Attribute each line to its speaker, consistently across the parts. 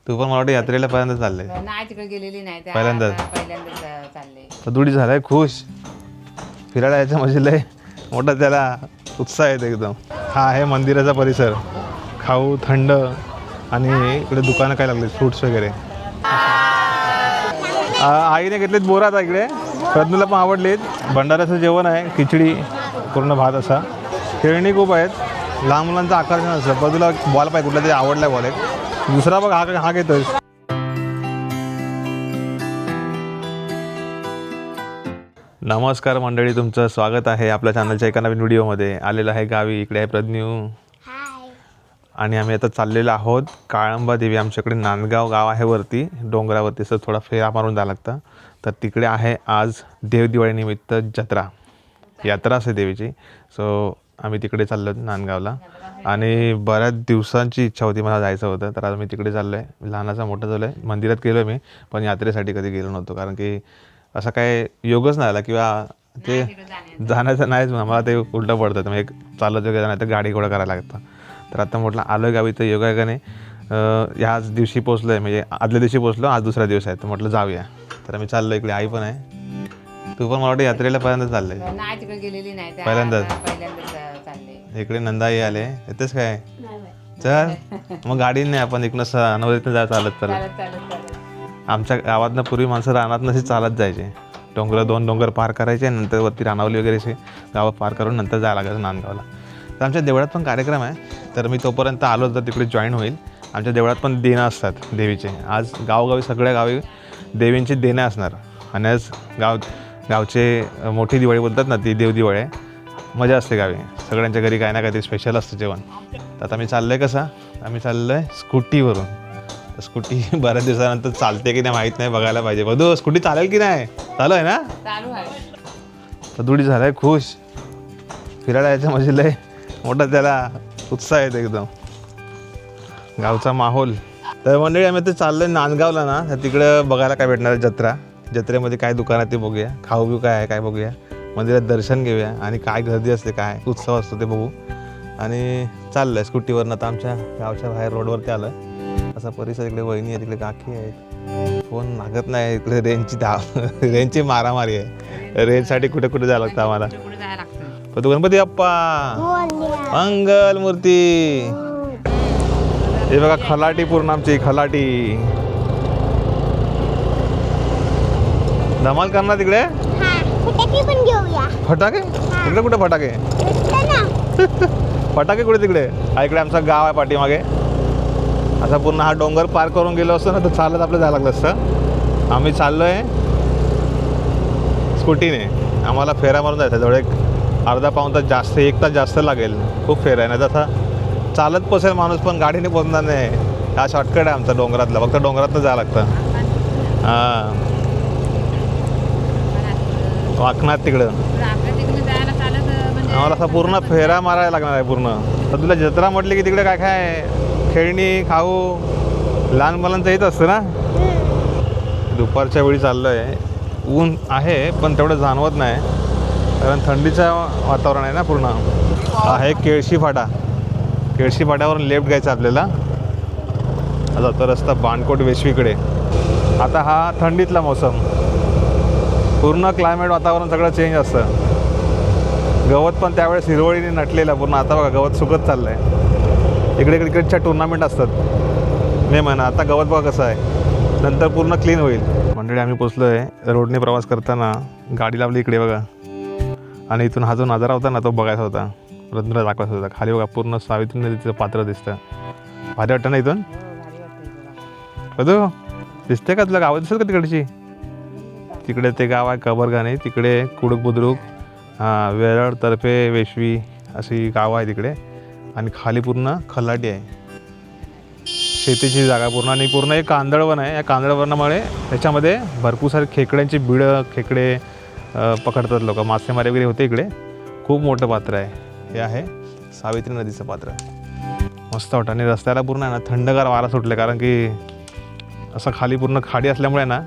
Speaker 1: तू पण मला वाटतं यात्रेला पहिल्यांदा चालले?
Speaker 2: नाही तिकडे गेलेली नाही
Speaker 1: पहिल्यांदाच
Speaker 2: चालले.
Speaker 1: दुडी झालाय खुश फिरायला यायचं म्हणजे लय मोठा त्याला उत्साह येतो एकदम. हा आहे मंदिराचा परिसर. खाऊ थंड आणि इकडे दुकानं काय लागले फ्रूट्स वगैरे. आईने घेतलेत बोरा आता इकडे. प्रज्ञूला पण आवडलेत. भंडाऱ्याचं जेवण आहे, खिचडी, पूर्ण भात असा. खेळणी खूप आहेत. लहान मुलांचं आकर्षण असतं. बाजूला बॉल पाहिजे कुठला तरी आवडला बॉल आहे. दुसरा बघ हा घेतोय. नमस्कार मंडळी, तुमचं स्वागत आहे आपल्या चॅनलच्या एका नवीन व्हिडिओमध्ये. आलेलं आहे गावी. इकडे आहे प्रज्ञू आणि आम्ही आता चाललेलो आहोत काळंबा देवी. आमच्याकडे नांदगाव गाव आहे वरती डोंगरावरती, असं थोडा फेरा मारून जावं लागतं. तर तिकडे आहे आज देवदिवाळीनिमित्त यात्रा असते देवीची. सो आम्ही तिकडे चाललो नांदगावला आणि बऱ्याच दिवसांची इच्छा होती मला जायचं होतं. तर आज मी तिकडे चाललो आहे. लहानाचा मोठं झालं आहे. मंदिरात गेलो मी, पण यात्रेसाठी कधी गेलो नव्हतो कारण की असं काय योगच नाही आला किंवा ते जाण्याचं नाहीच. मला ते उलटं पडतं. तर मग चालत वगैरे नाही तर गाडी घोडा करायला लागतं. तर आता म्हटलं आलो गावी तर योगायोगाने ह्याच दिवशी पोचलो आहे, म्हणजे आदल्या दिवशी पोचलो, आज दुसरा दिवस आहे. तर म्हटलं जाऊया. तर आम्ही चाललो. इकडे आई पण आहे. तू पण मला वाटतं यात्रेला पहिल्यांदाच चालले?
Speaker 2: नाही तिकडे गेलेली नाही
Speaker 1: पहिल्यांदाच
Speaker 2: चालले.
Speaker 1: इकडे नंदाई आले. येतेच काय? चल मग गाडीने नाही, आपण इकडनं अनवरीतनं जा चालत आमच्या गावातनं पूर्वी माणसं रानात नसे चालत जायचे. दोन डोंगर पार करायचे, नंतर वरती रानावली वगैरे असे गावं पार करून नंतर जायला लागायचं नांदगावला. तर आमच्या देवळात पण कार्यक्रम आहे. तर मी तोपर्यंत आलो तर तिकडे जॉईन होईल. आमच्या देवळात पण देणं असतात देवीचे. आज गावोगावी सगळ्या गावी देवींची देणं असणार. आणि आज गावचे मोठी दिवाळी बोलतात ना, ती देवदिवाळी आहे. मजा असते गावी. सगळ्यांच्या घरी काय ना काहीतरी स्पेशल असतं जेवण. तर आता मी चाललो आहे कसं, आम्ही चाललो आहे स्कूटीवरून. स्कूटी बऱ्याच दिवसानंतर चालते की नाही माहीत नाही, बघायला पाहिजे. बघू स्कूटी चालेल की नाही. चालू आहे ना?
Speaker 2: चालू आहे.
Speaker 1: तर दुडी झालाय खुश फिरायला यायचं म्हणजे लय मोठा त्याला उत्साह येतो एकदम. गावचा माहोल. तर मंडळी आम्ही ते चाललोय नांदगावला ना. तर तिकडं बघायला काय भेटणार आहे, जत्रा. जत्रेमध्ये काय दुकान आहे ते बघूया. खाऊ बिऊ काय आहे काय बघूया. मंदिरात दर्शन घेऊया आणि काय गर्दी असते, काय उत्सव असतो ते बघू. आणि चाललं आहे स्कूटीवरनं. आता आमच्या गावच्या बाहेर रोडवरती आलं आहे. असा परिसर. इकडे वहिनी आहे, तिकडे काकी आहेत. फोन लागत नाही. इकडे रेंजची मारामारी आहे. रेंजसाठी कुठे कुठे जायला लागतं आम्हाला. पण तू गणपती बाप्पा मंगल मूर्ती. हे बघा खलाटी, पूर्ण आमची खलाटी. धमाल करणार तिकडे. फटाके तिकडे कुठे फटाके? फटाके कुठे तिकडे? इकडे आमचं गाव आहे पाठीमागे. असा पूर्ण हा डोंगर पार करून गेलो असतो ना तर चालत आपलं जायला लागलं असतं. आम्ही चाललो आहे स्कूटीने. आम्हाला फेरा मारून जायचं. जवळ एक अर्धा पाऊण तास जास्त, 1 तास जास्त लागेल. खूप फेरा आहे. नाही तसा चालत पोचेल माणूस, पण गाडीने पोचणार नाही. हा शॉर्टकट आहे आमचा डोंगरातला. फक्त डोंगरातनं जायला लागतं. हां वाकणार तिकडं. आम्हाला असा पूर्ण फेरा मारायला लागणार आहे पूर्ण. तर तुला जत्रा म्हटली की तिकडे काय काय खेळणी, खाऊ, लहान मुलांचं येत असतं ना. दुपारच्या वेळी चाललो आहे. ऊन आहे पण तेवढं जाणवत नाही कारण थंडीचं वातावरण आहे ना पूर्ण. आहे केळशी फाटा. केळशी फाट्यावरून लेफ्ट घ्यायचं आपल्याला. जातो रस्ता बाणकोट वेशवीकडे. आता हा थंडीतला मोसम. पूर्ण क्लायमेट, वातावरण सगळं चेंज असतं. गवत पण त्यावेळेस हिरवळीने नटलेलं पूर्ण. आता बघा गवत सुकत चाललं आहे. इकडे क्रिकेटच्या टुर्नामेंट असतात मे महिना. आता गवत बघा कसं आहे, नंतर पूर्ण क्लीन होईल. मंडळी आम्ही पोचलो आहे. रोडने प्रवास करताना गाडी लावली इकडे बघा. आणि इथून हा जो नजारा होता ना तो बघायचा होता, रंध्र दाखवायचा होता. खाली बघा पूर्ण सावित्री नदीचं पात्र दिसतं. भारी वाटतं ना इथून? बघू दिसते का तुला? गावं दिसत का तिकडची? तिकडे ते गाव आहे कबरगाणे. तिकडे कुडूक बुद्रुक, वेरळ, तर्फे, वेशवी अशी गावं आहे तिकडे. आणि खाली पूर्ण खलाटी आहे, शेतीची जागा पूर्ण. आणि पूर्ण एक कांदळवन आहे. या कांदळवनामुळे त्याच्यामध्ये भरपूर सारे खेकड्यांची बिळं, खेकडे पकडतात लोक. मासेमारी वगैरे होते इकडे. खूप मोठं पात्र आहे हे. आहे सावित्री नदीचं पात्र. मस्त वाटतं. आणि रस्त्याला पूर्ण आहे ना थंडगार वारा सुटले कारण की असं खाली पूर्ण खाडी असल्यामुळे ना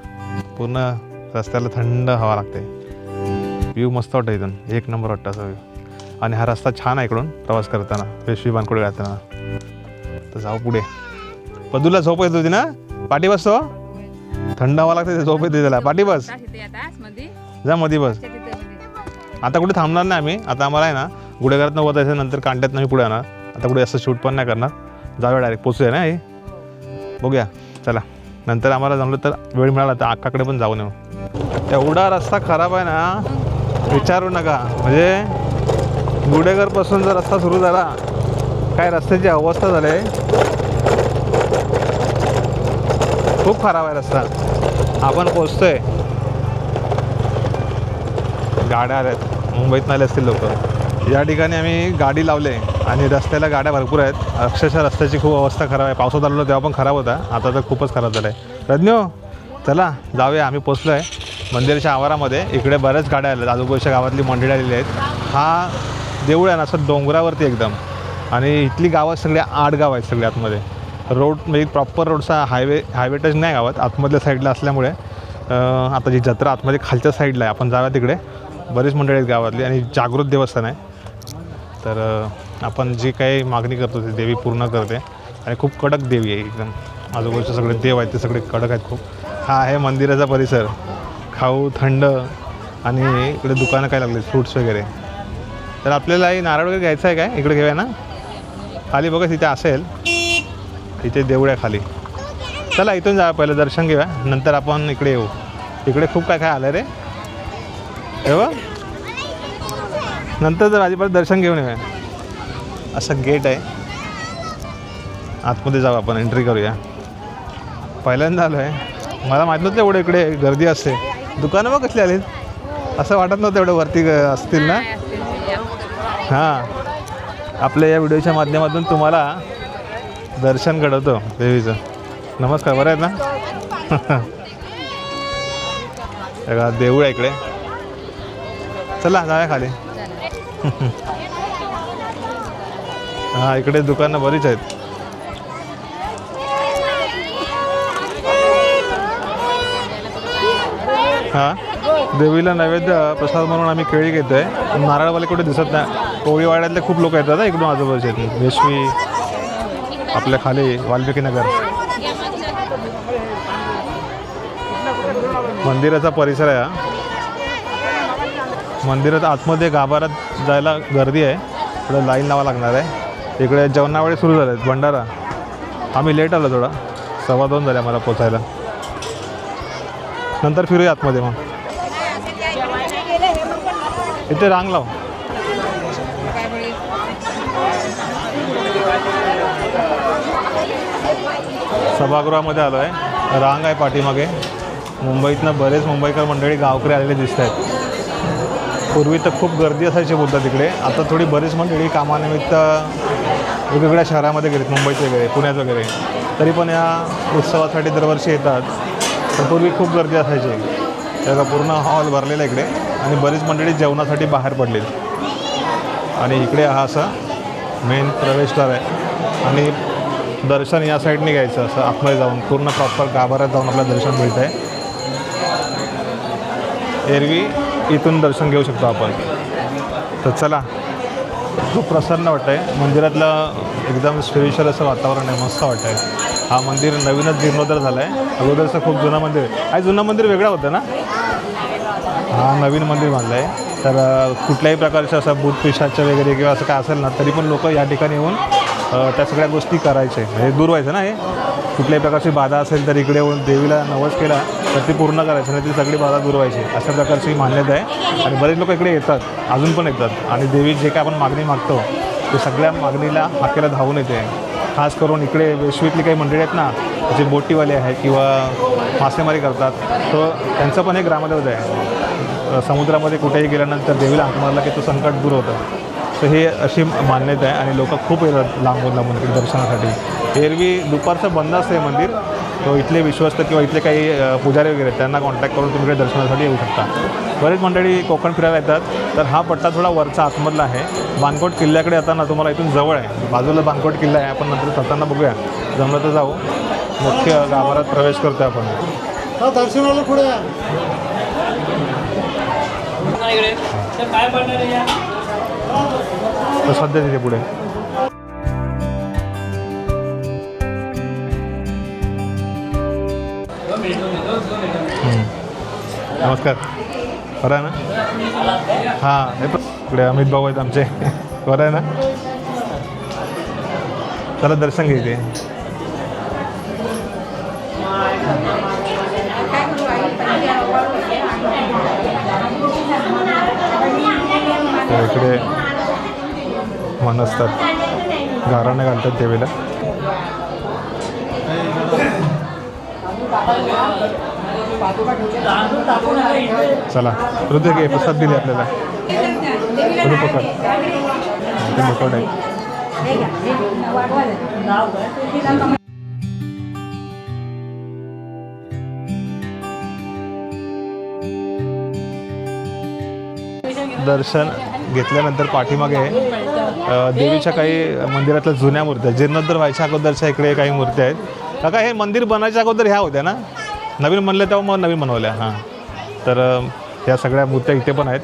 Speaker 1: पूर्ण रस्त्याला थंड हवा लागते. व्ह्यू मस्त वाटतं इथून. एक नंबर वाटतं असं व्ह्यू. आणि हा रस्ता छान आहे इकडून प्रवास करताना, वेशवी बाणकोट जाताना. तर जाऊ पुढे. पदूला झोप येत होती ना? पाठी बसतो थंड हवा लागते झोप येते त्याला. पाठी बस जा मध्ये बस. आता कुठे थांबणार नाही आम्ही. आता आम्हाला आहे ना गुढेघरातनं होत आहे नंतर कांट्यात नाही पुढे येणार. आता कुठे असं शूट पण नाही करणार. जाऊया डायरेक्ट पोचूया ना हे. बघूया चला. नंतर आम्हाला जमलं तर वेळ मिळाला तर अक्काकडे पण जाऊन येऊ. एवढा रस्ता खराब आहे ना विचारू नका. म्हणजे गुढेघरपासून जर रस्ता सुरू झाला काय रस्त्याची अवस्था झाली आहे. खूप खराब आहे रस्ता. आपण पोचतोय. गाड्या आल्यात मुंबईतून आले असतील लोक. या ठिकाणी आम्ही गाडी लावले आणि रस्त्याला गाड्या भरपूर आहेत. अक्षरशः रस्त्याची खूप अवस्था खराब आहे. पावसात आलेलो तेव्हा पण खराब होता. आता तर खूपच खराब झाला आहे. रज्ञो चला जाऊया. आम्ही पोचलो आहे मंदिराच्या आवारामध्ये. इकडे बऱ्याच गाड्या आल्यात. आजूबाजूच्या गावातली मंडळी आलेली आहेत. हा देऊळ आहे ना असं डोंगरावरती एकदम. आणि इथली गावं सगळी 8 गाव आहेत सगळी आतमध्ये. रोड म्हणजे प्रॉपर रोडचा हायवे टच नाही गावात आतमधल्या साईडला असल्यामुळे. आता जी जत्रा आतमध्ये खालच्या साईडला आहे आपण जाऊया तिकडे. बरीच मंडळी आहेत गावातली आणि जागृत देवस्थान आहे. तर आपण जी काही मागणी करतो ती देवी पूर्ण करते. आणि खूप कडक देवी आहे एकदम. आजूबाजूचे सगळे देव आहेत ते सगळे कडक आहेत खूप. हा आहे मंदिराचा परिसर. खाऊ थंड आणि इकडे दुकानं काय लागले फ्रूट्स वगैरे. तर आपल्याला नारळ वगैरे घ्यायचं आहे काय इकडे घेऊया ना. खाली बघा तिथे असेल. इथे देऊळ आहे खाली. चला इथून जा पहिलं दर्शन घेऊया नंतर आपण इकडे येऊ. इकडे खूप काय काय आलं रे एवढं. नंतर जर अजिबात दर्शन घेऊन येऊया. असं गेट आहे. आतमध्ये जाऊ आपण एंट्री करूया. पहिल्यांदा आलो आहे. मला माहीत नव्हतं एवढं इकडे गर्दी असते. दुकानं बघ कसली आलीत. असं वाटत नव्हतं एवढं वरती असतील ना. हां आपल्या या व्हिडिओच्या माध्यमातून तुम्हाला दर्शन घडवतो देवीचं. नमस्कार बरं आहेत ना. देऊळ आहे इकडे. चला जाऊया खाली. हां इकडे दुकानं बरीच आहेत. हां देवीला नैवेद्य प्रसाद म्हणून आम्ही केळी घेतो आहे. नारळवाले कुठे दिसत नाही. कोळीवाड्यातले खूप लोक येतात इकडून आजूबाजूचे. वेशवी आपल्या खाली वाल्मिकी नगर. मंदिराचा परिसर आहे हा. मंदिरात आतमध्ये गाभाऱ्यात जायला गर्दी आहे. इकडे लाईन लावा लागणार आहे. इकडे जेवणावेळी सुरू झाले आहेत भंडारा. आम्ही लेट आलो थोडा. 2:15 झाले मला पोचायला. नंतर फिरूया आतमध्ये. मग इथे रांग लाव. सभागृहामध्ये आलो आहे. रांग आहे पाठीमागे. मुंबईतनं बरेच मुंबईकर मंडळी गावकरी आलेले दिसत आहेत. पूर्वी तर खूप गर्दी असायची बोलतात तिकडे. आता थोडी बरीच मंडळी कामानिमित्त वेगवेगळ्या शहरामध्ये गेलीत. मुंबईत वगैरे पुण्यात वगैरे. तरी पण या उत्सवासाठी दरवर्षी येतात. तर पूर्वी खूप गर्दी असायची. त्याचा पूर्ण हॉल भरलेला इकडे. आणि बरीच मंडळी जेवणासाठी बाहेर पडलीत. आणि इकडे हा असा मेन प्रवेशद्वार आहे. आणि दर्शन या साईडने घ्यायचं असं आतमध्ये जाऊन. पूर्ण प्रॉपर गाभाऱ्यात जाऊन आपल्याला दर्शन मिळतं आहे. एरवी इथून दर्शन घेऊ शकतो आपण. तर चला खूप प्रसन्न वाटतं आहे. मंदिरातलं एकदम स्पेशल असं वातावरण आहे. मस्त वाटतं आहे. हा मंदिर नवीनच जीर्णोद्धार झाला आहे. अगोदरचं खूप जुनं मंदिर आहे. जुनं मंदिर वेगळं होतं ना. हा नवीन मंदिर बांधलं आहे. तर कुठल्याही प्रकारचं असं भूत पिशाचं वगैरे किंवा असं काय असेल ना तरी पण लोक या ठिकाणी येऊन त्या सगळ्या गोष्टी करायचे. म्हणजे दूर व्हायचं ना. हे कुठल्याही प्रकारची बाधा असेल तर इकडे येऊन देवीला नवस केला तर ती पूर्ण करायची नाही. ती सगळी बाधा दूर व्हायची. अशा प्रकारची मान्यता आहे. आणि बरेच लोक इकडे येतात. अजून पण येतात. आणि देवी जे काय आपण मागणी मागतो ते सगळ्या मागणीला हाकेला धावून येते. खास करून इकडे वेशवीतली काही मंडळी आहेत ना जे बोटीवाले आहेत किंवा मासेमारी करतात. तो त्यांचं पण एक ग्रामदेवत आहे. समुद्रामध्ये कुठेही गेल्यानंतर देवीला हाक मारला की तो संकट दूर होतं. तर हे अशी मान्यता आहे. आणि लोक खूप येतात लांबून लांबून इकडे दर्शनासाठी. एरवी दुपारचं बंद असतं हे मंदिर. तो इथले विश्वस्त किंवा इथले काही पुजारी वगैरे त्यांना कॉन्टॅक्ट करून तुम्ही इकडे दर्शनासाठी येऊ शकता. बरेच मंडळी कोकण फिरायला येतात. तर हा पट्टा थोडा वरचा आतमधला आहे. बाणकोट किल्ल्याकडे येताना तुम्हाला इथून जवळ आहे. बाजूला बाणकोट किल्ला आहे. आपण नंतर जाताना बघूया. जमलं तर जाऊ. मुख्य गाभाऱ्यात प्रवेश करतो आपण.
Speaker 3: दर्शनाला पुढे या.
Speaker 1: तर सध्या तिथे पुढे नमस्कार. बरं आहे ना? हां हे इकडे अमित भाऊ आहेत आमचे. बरं आहे ना? चला दर्शन घ्यायचे. इकडे मन असतात, गाराणे घालतात देवीला. चला हृदय घे, प्रसाद दिले आपल्याला. पकड ते मुकट आहे. दर्शन घेतल्यानंतर पाठीमागे देवीच्या काही मंदिरातल्या जुन्या मूर्त्या, जीर्णोद्धार व्हायच्या अगोदरच्या इकडे काही मूर्त्या आहेत. काका हे मंदिर बनायच्या अगोदर ह्या होत्या ना? नवीन बनले तेव्हा मग नवीन बनवल्या. हां तर ह्या सगळ्या मूर्त्या इथे पण आहेत.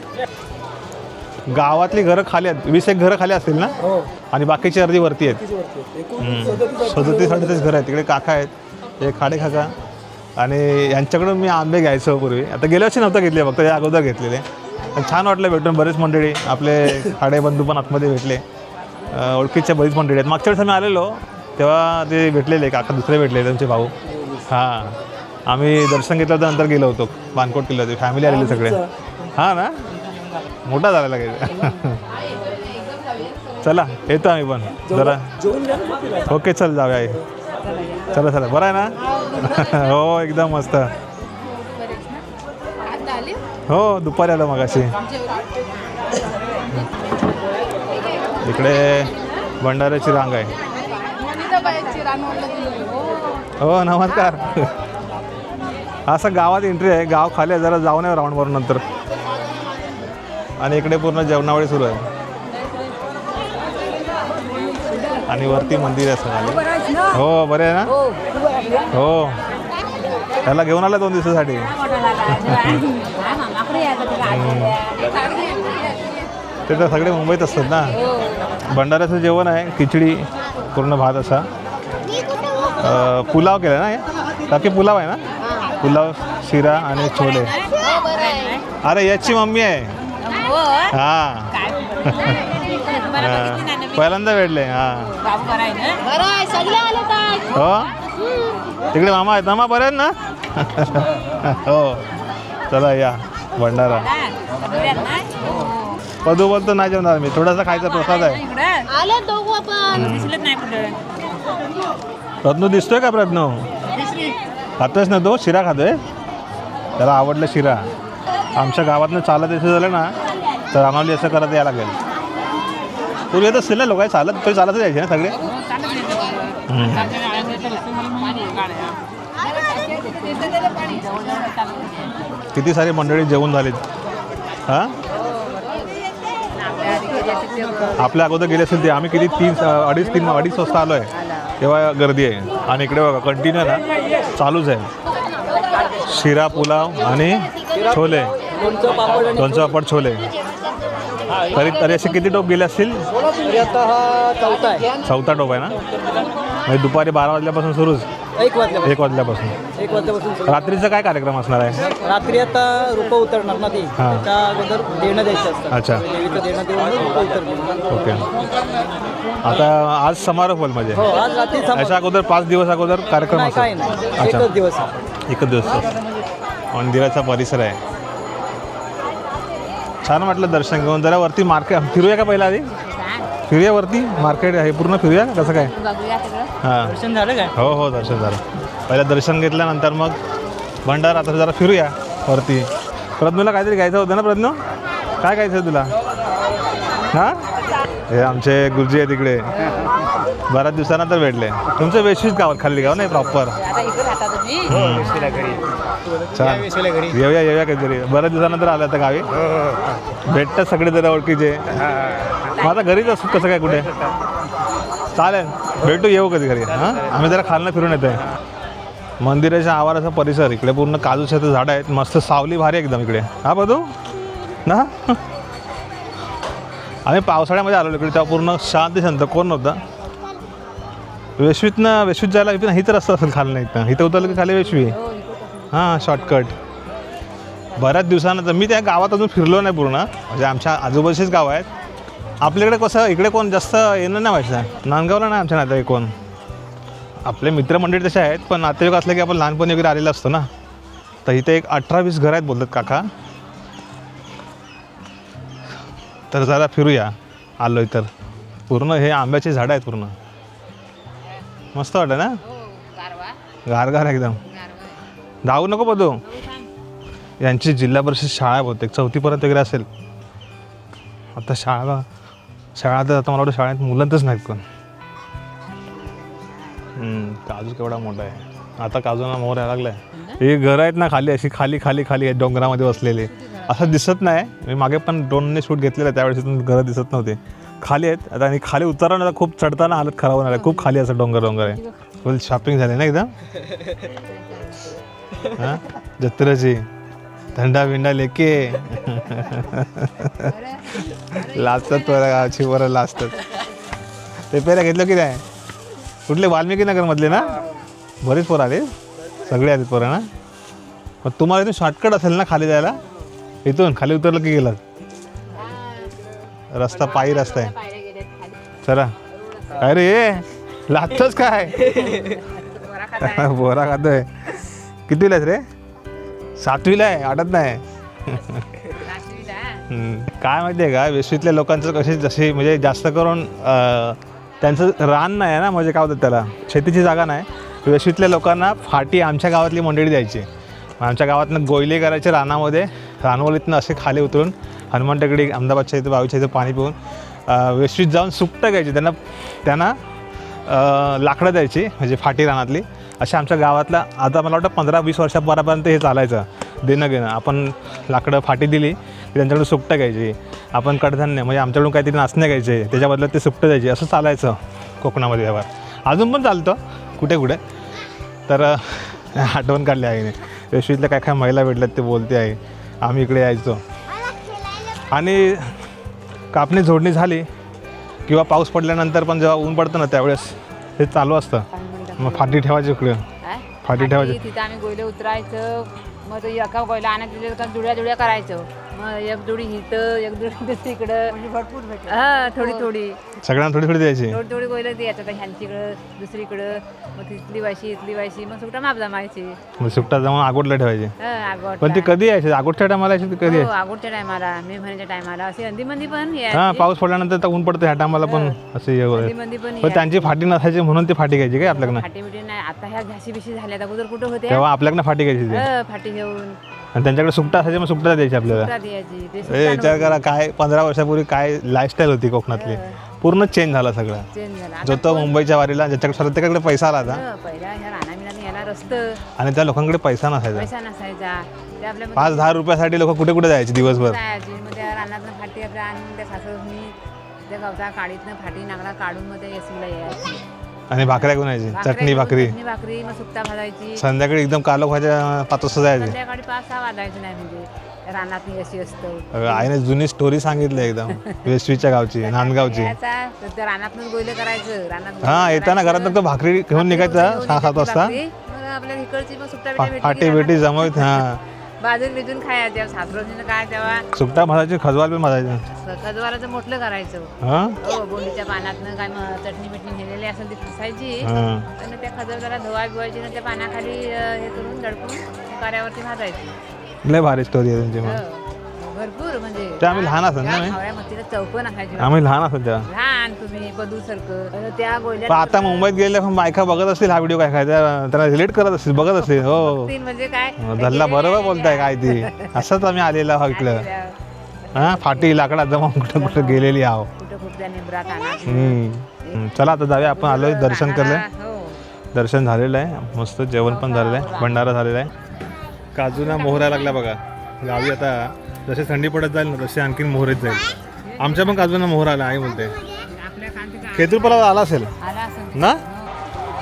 Speaker 1: गावातली घरं खाली आहेत, 20 एक घरं खाली असतील ना? आणि बाकीची अर्धी वरती आहेत. 37-38 घरं आहेत. तिकडे काका आहेत, हे खाडे काका. आणि यांच्याकडून मी आंबे घ्यायचो पूर्वी. आता गेल्या वर्षी नव्हतं घेतले, फक्त या अगोदर घेतलेले. छान वाटलं भेटून. बरेच मंडळी आपले खाडे बंधू पण आतमध्ये भेटले. ओळखीच्या बरीच मंडळी आहेत. मागच्या वेळेस आम्ही आलेलो तेव्हा ते भेटलेले काका, दुसरे भेटले त्यांचे भाऊ. हां आम्ही दर्शन घेतलं तर नंतर गेलो होतो, बानकोट केलं होते, फॅमिली आलेले सगळे. हां ना, मोठा झाला लागेल. चला येतो आम्ही पण जरा. ओके चल जाऊया. चला चला. बरं आहे ना? हो एकदम मस्त. हो दुपारी आलो मगाशी. इकडे भंडाऱ्याची रांग आहे. हो नमस्कार. असं गावात एंट्री आहे, गाव खाली आहे. जरा जाऊन राऊंड मारून नंतर. आणि इकडे पूर्ण जेवणावळी सुरू आहे. आणि वरती मंदिर आहे खाली. हो बरे आहे ना? हो त्याला घेऊन आला 2 दिवसासाठी. ते तर सगळे मुंबईत असतात ना. भंडाऱ्याचं जेवण आहे, खिचडी, पूर्ण भात असा. पुलाव केला ना? काकी पुलाव आहे ना? पुलाव, शिरा आणि छोले. अरे याची मम्मी आहे. हां पहिल्यांदा भेटले. हां हो तिकडे मामा आहेत. मामा बरे आहेत ना? हो चला या भंडारा. पदू बोलतो नाही जेवणार मी, थोडासा खायचा प्रसाद आहे. प्रज्ञू दिसतोय का? प्रज्ञू खातोयच ना तो? शिरा खातोय, त्याला आवडलं शिरा. आमच्या गावातनं चालत यायचं झालं ना तर आम्हाला असं करत यायला लागेल. पूर्वी येत असतील ना लोक, चालत तरी चालतच यायचे ना सगळे. किती सारी मंडळी जेवून झालीत. हां आपल्या अगोदर गेले असेल ते. आम्ही किती 3-2:30 वाजता आलो आहे तेव्हा गर्दी आहे. आणि इकडे बघा कंटिन्यू ना चालूच आहे. शिरा, पुलाव आणि छोले, लोणचं पापड, छोले. तरी असे किती टोप गेले असतील? चौथा टोप आहे ना? म्हणजे दुपारी 12 वाजल्यापासून सुरूच.
Speaker 3: 1
Speaker 1: वाजल्यापासून. रात्रीचा काय कार्यक्रम असणार आहे?
Speaker 3: रात्री आता रूप उतरणार ना ती, त्या अगोदर देणं द्यायचं असतं.
Speaker 1: अच्छा
Speaker 3: देवीचं देणं देऊन रूप उतरणार.
Speaker 1: ओके. आता आज समारोप होईल म्हणजे?
Speaker 3: हो आज रात्री
Speaker 1: याच्या अगोदर 5 दिवस अगोदर कार्यक्रम
Speaker 3: काय
Speaker 1: असतो?
Speaker 3: नाही,
Speaker 1: अच्छा
Speaker 3: एकच दिवस.
Speaker 1: एकच दिवस. मंदिराचा परिसर आहे. छान वाटलं दर्शन घेऊन. जरा वरती मार्केट फिरूया का पहिला? आधी फिरूया वरती, मार्केट आहे पूर्ण. फिरूया कसं काय? हां
Speaker 3: दर्शन झालं काय?
Speaker 1: हो हो दर्शन झालं. पहिलं दर्शन घेतल्यानंतर मग भंडारा. आता जरा फिरूया वरती. प्रज्ञूला काहीतरी घ्यायचं होतं ना? प्रज्ञू काय घ्यायचं तुला? हां हे आमचे गुरुजी आहे तिकडे, बऱ्याच दिवसानंतर भेटले. तुमचं वेशीच गाव, खाली गाव नाही प्रॉपर? छान. येऊया काहीतरी. बऱ्याच दिवसानंतर आलं तर गावी भेटतात सगळे जरा ओळखीचे. मग आता घरीच असतो कसं काय? कुठे? चालेल भेटू, येऊ कधी घरी. हां आम्ही जरा खालनं फिरून येतो आहे. मंदिराच्या आवाराचा परिसर इकडे पूर्ण काजूचे झाडं आहेत. मस्त सावली भारी एकदम इकडे. हा बघू ना. आम्ही पावसाळ्यामध्ये आलो इकडे, तेव्हा पूर्ण शांत कोण नव्हतं. वेशवीत जायला ही तर रस्ता असेल खाली. नाही इथं इथं उतरलं की खाली वेशवी. हां शॉर्टकट. बऱ्याच दिवसानंतर मी त्या गावात अजून फिरलो नाही पूर्ण, म्हणजे आमच्या आजूबाजूचेच गाव आहेत. आपल्याकडे कसं इकडे कोण जास्त येणं नाही व्हायचं, नांदगावला नाही आमच्या नातेवाईक कोण. आपले मित्रमंडळी तसे आहेत, पण नातेवाईक असले की आपण लहानपणी वगैरे आलेलं असतो ना. तर इथे एक 18-20 घर आहेत बोलतात काका. तर जरा फिरूया आलो तर. पूर्ण हे आंब्याची झाडं आहेत पूर्ण. मस्त वाटतं ना, गारगार एकदम. धावू नको बघू. यांची जिल्हा परिषद शाळा बहुतेक 4थीपर्यंत वगैरे असेल. आता शाळा तर आता मला वाटतं शाळेत मुलांतच नाहीत कोण. काजू केवढा मोठा आहे. आता काजूना मोहर यायला लागलाय. हे घर आहेत ना खाली, अशी खाली खाली खाली आहेत डोंगरामध्ये बसलेले. असं दिसत नाही. मी मागे पण ड्रोनने शूट घेतलेलं आहे, त्यावेळेस इथून घरं दिसत नव्हते. खाली आहेत आता. आणि खाली उतरताना खूप चढताना हालत खराब होणार आहे. खूप खाली असं डोंगर आहे. फुल शॉपिंग झाली ना एकदम. हां जत्रेची थंडा बिंडा लेके लाजतात पोरं गावची, बरं लाजतात. ते पेऱ्या घेतलं की नाही, कुठले वाल्मिकी नगरमधले ना, बरेच पोरं आले, सगळे आले पोरं ना. पण तुम्हाला इथून शॉर्टकट असेल ना खाली जायला, इथून खाली उतरलं की गेलं रस्ता, पायी रस्ता आहे. चला काय रे लागतोच काय बोरा खातोय. कितीला आहेस रे? 7वीला आहे, आठत नाही. काय माहिती आहे का, वेस्वीतल्या लोकांचं कशी जशी म्हणजे जास्त करून त्यांचं रान नाही आहे ना, म्हणजे काय होतं त्याला, शेतीची जागा नाही. वेस्वीतल्या लोकांना फाटी आमच्या गावातली मंडळी द्यायची. आमच्या गावातनं गोयले करायचे रानामध्ये, रानवलीतनं असे खाली उतरून हनुमान टेकडी अहमदाबादच्या इथं बावीच्या इथं पाणी पिऊन वेस्वीत जाऊन सुकटं घ्यायची. त्यांना लाकडं द्यायची, म्हणजे फाटी रानातली. अशा आमच्या गावातला आता मला वाटतं 15-20 वर्षापर्यंत हे चालायचं देणं घेणं. आपण लाकडं फाटी दिली की त्यांच्याकडून सुकटं घ्यायची, आपण कडधान्य म्हणजे आमच्याकडून काहीतरी नाचणे घ्यायचे, त्याच्या बदल्यात ते सुकटं द्यायची. असं चालायचं कोकणामध्ये व्यवहार. अजून पण चालतं कुठे कुठे. तर आठवण काढली आहे. वेस्वीतल्या काय काय महिला भेटल्यात ते बोलते आहे. आम्ही इकडे यायचो आणि कापणी झोडणी झाली किंवा पाऊस पडल्यानंतर पण जेव्हा ऊन पडतं ना त्यावेळेस हे चालू असतं. मग फाटी ठेवायची इकडे, फाटी ठेवायची.
Speaker 2: तिथं आम्ही गोयले उतरायचं, मग ते एका गोयला आणायचं, त्याच्या जुड्या करायचं. मग एक जोडी हिथं, एक जोडी तिकडं, म्हणजे भरपूर भेटलं. हां थोडी थोडी
Speaker 1: सगळ्यांना थोडी थोडी द्यायची.
Speaker 2: थोडी गोयला द्यायचं, तर ह्यांच्याकडं दुसरीकडं, मग तिथली वायशी, मग सुकटा माप जमायची.
Speaker 1: मग सुकटा जमा आगोटला ठेवायची.
Speaker 2: आगोट
Speaker 1: पण ती कधी यायची? आगोटच्या टायमाला यायची ती कधी?
Speaker 2: आगोटच्या टायमाला, मे महिन्याच्या टायमाला, अशी अंदीमंदी पण
Speaker 1: हां पाऊस पडल्यानंतर तर ऊन पडतं ह्या टायमाला पण असे
Speaker 2: अंदीमंदी पण.
Speaker 1: पण त्यांची फाटी नसायची म्हणून ती फाटी घ्यायची काय आपल्याकडनं?
Speaker 2: फाटी बिटी नाही. आता ह्या घाशी बिशी झाल्या, अगोदर कुठं होते
Speaker 1: तेव्हा आपल्याकडनं फाटी घ्यायची ती.
Speaker 2: फाटी घेऊन.
Speaker 1: आणि त्यांच्याकडे सुकटा असायची, मग सुकटा द्यायची आपल्याला. विचार करा काय 15 वर्षापूर्वी काय लाईफस्टाईल होती कोकणातली. पूर्ण चेंज झाला सगळं. जो तो मुंबईच्या वारीला ज्याच्याकडे प्रत्येकाकडे पैसा आला होता,
Speaker 2: पहिला ह्या रानामिनाने याला रस्तं,
Speaker 1: आणि त्या लोकांकडे पैसा नसायचा. 5-10 रुपयासाठी लोक कुठे कुठे जायचे दिवसभर.
Speaker 2: मग त्या रानातनं फाटी आपल्या आणून त्या सासूनी त्या गावच्या काडीतनं फाटी नागडा काढून मग त्या येसूला यायची
Speaker 1: आणि भाकऱ्या घेऊन यायची, चटणी भाकरी.
Speaker 2: मग सुकटा भाजायची.
Speaker 1: संध्याकाळी एकदम कालो व्हायच्या 5 वाजता जायचे.
Speaker 2: संध्याकाळी 5-6 वाजायचं नाही, म्हणजे रानात अशी असतं.
Speaker 1: आईने जुनी स्टोरी सांगितली एकदम वेस्वीच्या गावची, नांदगावची.
Speaker 2: त्या रानातनंच गोयलं करायचं. रानात
Speaker 1: हां येताना घरात तो भाकरी घेऊन निघायचा 6-7 वाजता.
Speaker 2: आपल्या इकडची मग सुकटा
Speaker 1: फाटी बेटी जमवत. हां
Speaker 2: बाजून बिजून खायच्या. सासरोजीनं काय तेव्हा
Speaker 1: सुकटा भाजायची, खजवाल पण भाजायचं.
Speaker 2: खजवाराचं मोठलं करायचं.
Speaker 1: हां
Speaker 2: हो बोंडीच्या पानातनं काय चटणी बिटणी नेलेली असेल ती फसायची,
Speaker 1: हां
Speaker 2: आणि त्या खजवाराला धुवा बिवायची ना, त्या पानाखाली हे करून दडपून कार्यावरती भाजायची.
Speaker 1: लय भारी स्टोरी आहे त्यांची. मग
Speaker 2: भरपूर म्हणजे
Speaker 1: ते आम्ही लहान असत ना,
Speaker 2: मतीला चौकन असायची.
Speaker 1: आम्ही लहान असत तेव्हा.
Speaker 2: लहान तुम्ही बदू सारखं त्या गोयल्या.
Speaker 1: पण आता मुंबईत गेले पण बायका बघत असतील हा व्हिडिओ, काय काय त्याला रिलेट करत असतील, बघत असतील. हो
Speaker 2: म्हणजे काय
Speaker 1: धल्ला बरोबर बोलताय काय ती. असंच आम्ही आलेला हा इकडं. हां फाटी लाकडात जमा कुठं कुठं गेलेली आहो.
Speaker 2: कुठं कुठं त्या निंबरात आणा.
Speaker 1: चला आता जाऊया आपण. आलोय, दर्शन केलंय,
Speaker 2: हो.
Speaker 1: दर्शन झालेलं आहे मस्त. जेवण पण झालेलं आहे, भंडारा झालेला आहे. काजूना मोहरा लागला बघा गावी. आता जसे थंडी पडत जाईल ना तसे आणखीन मोहर येत जाईल. आमच्या पण काजूना मोहर आला आई बोलते. खेतूरपर्यंत आला असेल ना.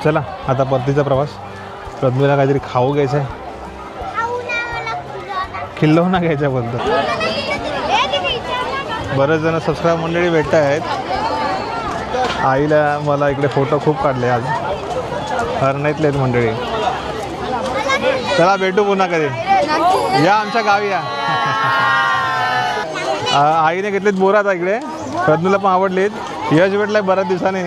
Speaker 1: चला आता परतीचा प्रवास. प्रज्ञेला काहीतरी खाऊ घ्यायचं आहे, खिल्लवणा घ्यायचा बोलतो. बरेच जण सबस्क्राईब मंडळी भेटत आहेत. आईला मला इकडे फोटो खूप काढले आज. हरणाईतले आहेत मंडळी. चला भेटू पुन्हा कधी या आमच्या गावी या. आईने घेतलीत बोरं आता इकडे प्रज्ञूला पण आवडलीत. यश भेटलाय बऱ्याच दिवसाने.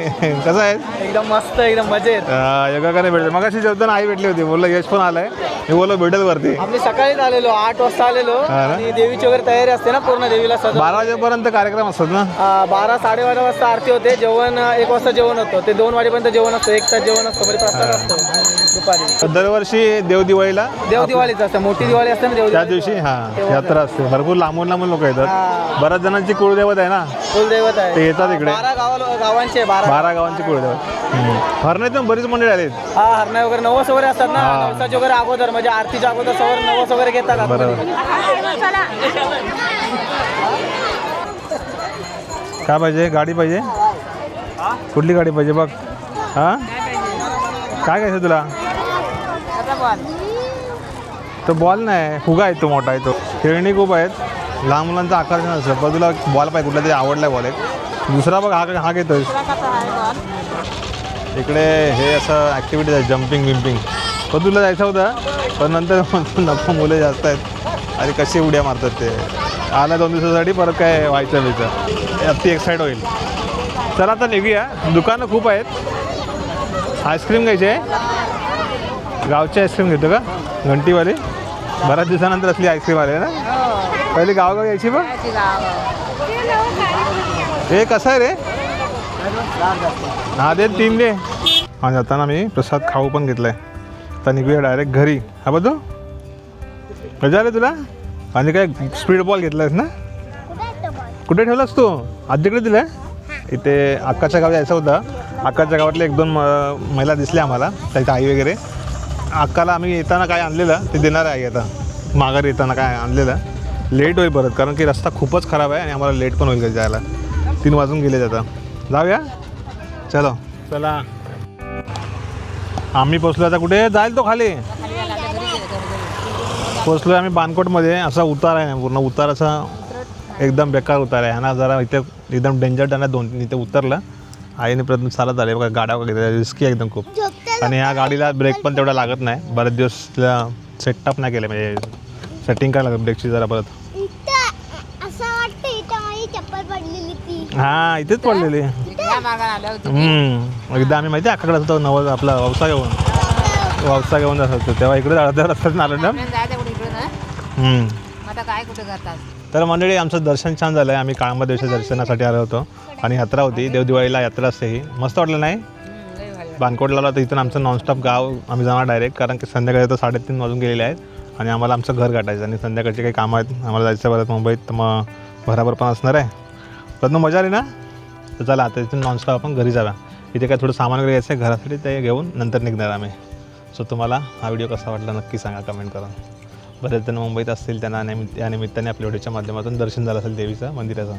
Speaker 1: कसं आहे
Speaker 3: एकदम मस्त एकदम मजेत.
Speaker 1: योगाकडे भेटले मग अशी जेवताना आई भेटली होती बोललं यश पण आलाय मी बोललो भेटेल वरती.
Speaker 3: आम्ही सकाळीच आलेलो 8 वाजता आलेलो आणि देवीची वगैरे तयारी असते ना पूर्ण देवीला सजवून.
Speaker 1: 12 वाजेपर्यंत कार्यक्रम असतात ना.
Speaker 3: 12 साडेबारा वाजता आरती होते. जेवण 1 वाजता जेवण होतं ते 2 वाजेपर्यंत जेवण असतं. 1 तास जेवण असतं म्हणजे प्रसाद असतो दुपारी.
Speaker 1: दरवर्षी देव दिवाळीला
Speaker 3: देव दिवाळीच असते मोठी दिवाळी असते ना देव
Speaker 1: त्या दिवशी यात्रा असते. भरपूर लांबून लांबून लोक येतात. बऱ्याच जणांची कुळदैवत आहे ना
Speaker 3: कुलदैवत आहे.
Speaker 1: ते येतात इकडे.
Speaker 3: 12 गावांचे
Speaker 1: 12 गावांची कुळदैवत. हरण्यातून बरीच मंडळी आलीत.
Speaker 3: हा हरणा वगैरे नवस वगैरे असतात ना. नवसाचे वगैरे अगोदर म्हणजे आरतीच्या अगोदर सवर नवस वगैरे घेतात आतमध्ये.
Speaker 1: काय पाहिजे गाडी पाहिजे कुठली गाडी पाहिजे बघ. हा काय घ्यायचं तुला. तो बॉल नाही फुगा आहे तो मोठा आहे तो. खेळणी खूप आहेत लहान मुलांचं आकर्षण असतं पण तुला बॉल पाहिजे कुठला तरी आवडला बॉल एक दुसरा बघ हा घेतोय. इकडे हे असं ॲक्टिव्हिटीज आहे जम्पिंग विम्पिंग पण तुला जायचं होतं पण नंतर नको मुलं जास्त आहेत आणि कशी उड्या मारतात ते. आला 2 दिवसासाठी परत काय व्हायचं व्हायचं अति एक्साईट होईल. चला आता निघूया. दुकानं खूप आहेत. आईस्क्रीम घ्यायची आहे गावची आईस्क्रीम घेतो का घंटीवाली. बऱ्याच दिवसानंतर असली आईस्क्रीम आली ना. पहिली गावगाव यायची बघ. हे कसं आहे रे. हा दे 3 दे. आणि जाताना मी प्रसाद खाऊ पण घेतलाय. आता निघूया डायरेक्ट घरी. हा बघ तू मजा आली तुला. आणि काय स्पीड बॉल घेतलायस ना. कुठे ठेवलास तू आजीकडे दिलं. इथे अक्काच्या गावी जायचं होतं. अक्काच्या गावातले 1-2 महिला दिसल्या आम्हाला त्याच्या आई वगैरे. अक्काला आम्ही येताना काय आणलेलं ते देणार आहे आता माघारी येताना काय आणलेलं. लेट होईल परत कारण की रस्ता खूपच खराब आहे आणि आम्हाला लेट पण होईल घरी जायला. 3 वाजून गेले आता. जाऊया चलो. चला आम्ही पोचलो आता. कुठे जाईल तो खाली पोचलो आम्ही बानकोटमध्ये. असा उतार आहे ना पूर्ण उतार असा एकदम बेकार उतार आहे ना. जरा इथे एकदम डेंजर त्यांना 2-3 इथे उतरलं. आईने प्रयत्न चालत आले बघा गाड्या वगैरे रिस्की आहे एकदम खूप. आणि ह्या गाडीला ब्रेक पण तेवढा लागत नाही. बरेच दिवस तिला सेटअप नाही केलं म्हणजे सेटिंग करायला लागत ब्रेकची जरा परत. हां इथेच पडलेली. एकदा आम्ही माहिती आहे अक्काकडे असतो नवं आपला ववसा घेऊन जात होतो तेव्हा इकडे अर्ध्या रस्त्यात आलो ना.
Speaker 2: काय कुठे करतात.
Speaker 1: तर मंडळी आमचं दर्शन छान झालं आहे. आम्ही काळंबादेवीच्या दर्शनासाठी आलो होतो आणि यात्रा होती देवदिवाळीला यात्रा असते ही. मस्त वाटलं नाही बानकोटला आलो तर इथून आमचं नॉनस्टॉप गाव आम्ही जाणार डायरेक्ट कारण की संध्याकाळी तर 3:30 वाजून गेलेले आहेत आणि आम्हाला आमचं घर गाठायचं आणि संध्याकाळचे काही कामं आहेत आम्हाला जायचं परत मुंबईत. तर मग भराभर पण असणार आहे. पण मजा आली ना. तर चला आता इथून नॉनस्टॉप आपण घरी जाऊया. इथे काय थोडं सामान वगैरे घ्यायचं आहे घरासाठी ते घेऊन नंतर निघणार आम्ही. सो तुम्हाला हा व्हिडिओ कसा वाटला नक्की सांगा कमेंट करा. बरेच जण मुंबईत असतील त्यांना या निमित्ताने आपल्या व्हिडिओच्या माध्यमातून दर्शन झालं असेल देवीचं मंदिराचं.